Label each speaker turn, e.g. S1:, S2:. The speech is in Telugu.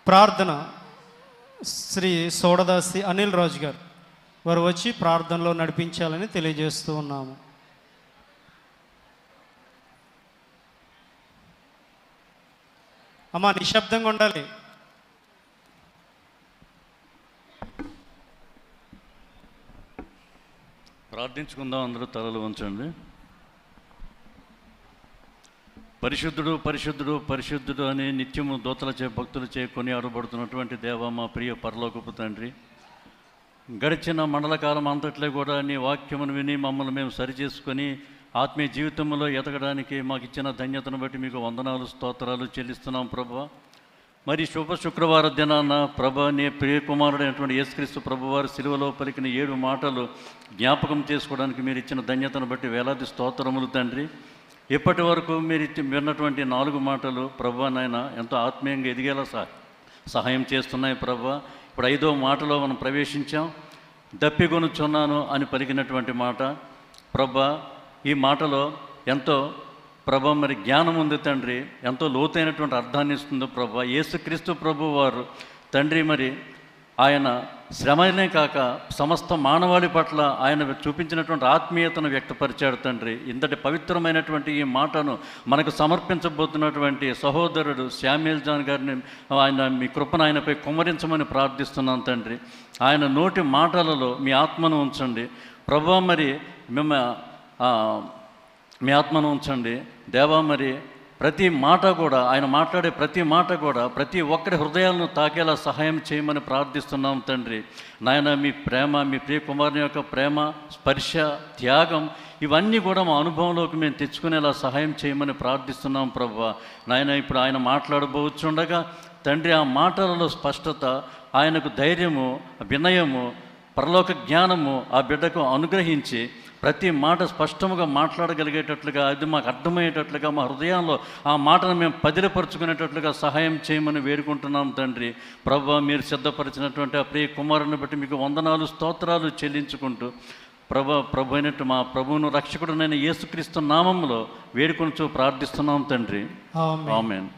S1: ప్రార్థన శ్రీ సోడదాసి అనిల్ రాజు గారు వారు వచ్చి ప్రార్థనలో నడిపించాలని తెలియజేస్తూ ఉన్నాము. అమ్మా నిశ్శబ్దంగా ఉండాలి.
S2: ప్రార్థించుకుందాం. అందరూ తలలు వంచండి. పరిశుద్ధుడు పరిశుద్ధుడు పరిశుద్ధుడు అని నిత్యము దూతలచే భక్తులచే కొని ఆడబడుతున్నటువంటి దేవ, మా ప్రియ పరలోకపు తండ్రి, గడిచిన మండల కాలం అంతట్లో కూడా నీ వాక్యమును విని మమ్మల్ని మేము సరిచేసుకొని ఆత్మీయ జీవితంలో ఎదగడానికి మాకు ఇచ్చిన ధన్యతను బట్టి మీకు వందనాలు స్తోత్రాలు చెల్లిస్తున్నాం ప్రభువా. మరి శుక్రవార దినాన ప్రభ నీ ప్రియ కుమారుడైనటువంటి యేసుక్రీస్తు ప్రభువారు సిలువలో పలికిన 7 మాటలు జ్ఞాపకం చేసుకోవడానికి మీరు ఇచ్చిన ధన్యతను బట్టి వేలాది స్తోత్రములు తండ్రి. ఇప్పటి వరకు మీరు విన్నటువంటి 4 మాటలు ప్రభా నాయన ఎంతో ఆత్మీయంగా ఎదిగేలా సహాయం చేస్తున్నాయి ప్రభా. ఇప్పుడు 5వ మాటలో మనం ప్రవేశించాం. దప్పిగొనుచున్నాను అని పలికినటువంటి మాట ప్రభా, ఈ మాటలో ఎంతో ప్రభా మరి జ్ఞానం ఉంది తండ్రి, ఎంతో లోతైనటువంటి అర్థాన్ని ఇస్తుంది ప్రభా. యేసుక్రీస్తు ప్రభు వారు తండ్రి మరి ఆయన శ్రమనే కాక సమస్త మానవాళి పట్ల ఆయన చూపించినటువంటి ఆత్మీయతను వ్యక్తపరిచాడు తండ్రి. ఇంతటి పవిత్రమైనటువంటి ఈ మాటను మనకు సమర్పించబోతున్నటువంటి సహోదరుడు శామ్యూల్ జాన్ గారిని ఆయన మీ కృపను ఆయనపై కుమ్మరించమని ప్రార్థిస్తున్నాను తండ్రి. ఆయన నోటి మాటలలో మీ ఆత్మను ఉంచండి ప్రభా. మరి మేము మీ ఆత్మను ఉంచండి దేవా. మరి ప్రతి మాట కూడా ఆయన మాట్లాడే ప్రతి మాట కూడా ప్రతి ఒక్కరి హృదయాలను తాకేలా సహాయం చేయమని ప్రార్థిస్తున్నాం తండ్రి. నాయన మీ ప్రేమ, మీ ప్రియ కుమారుని యొక్క ప్రేమ, స్పర్శ, త్యాగం ఇవన్నీ కూడా మా అనుభవంలోకి మేము తెచ్చుకునేలా సహాయం చేయమని ప్రార్థిస్తున్నాం ప్రభువా. నాయన ఇప్పుడు ఆయన మాట్లాడబోచుండగా తండ్రి ఆ మాటలలో స్పష్టత, ఆయనకు ధైర్యము, వినయము, పరలోక జ్ఞానము ఆ బిడ్డకు అనుగ్రహించి ప్రతి మాట స్పష్టముగా మాట్లాడగలిగేటట్లుగా, అది మాకు అర్థమయ్యేటట్లుగా, మా హృదయంలో ఆ మాటను మేము పదిలపరుచుకునేటట్లుగా సహాయం చేయమని వేడుకుంటున్నాం తండ్రి. ప్రభువా, మీరు సిద్ధపరిచినటువంటి ఆ ప్రియ కుమారుని బట్టి మీకు వందనాలు స్తోత్రాలు చెల్లించుకుంటూ ప్రభు అయినట్టు మా ప్రభువును రక్షకుడునైన యేసుక్రీస్తు నామములో వేడుకొనుచు ప్రార్థిస్తున్నాం తండ్రి. ఆమేన్.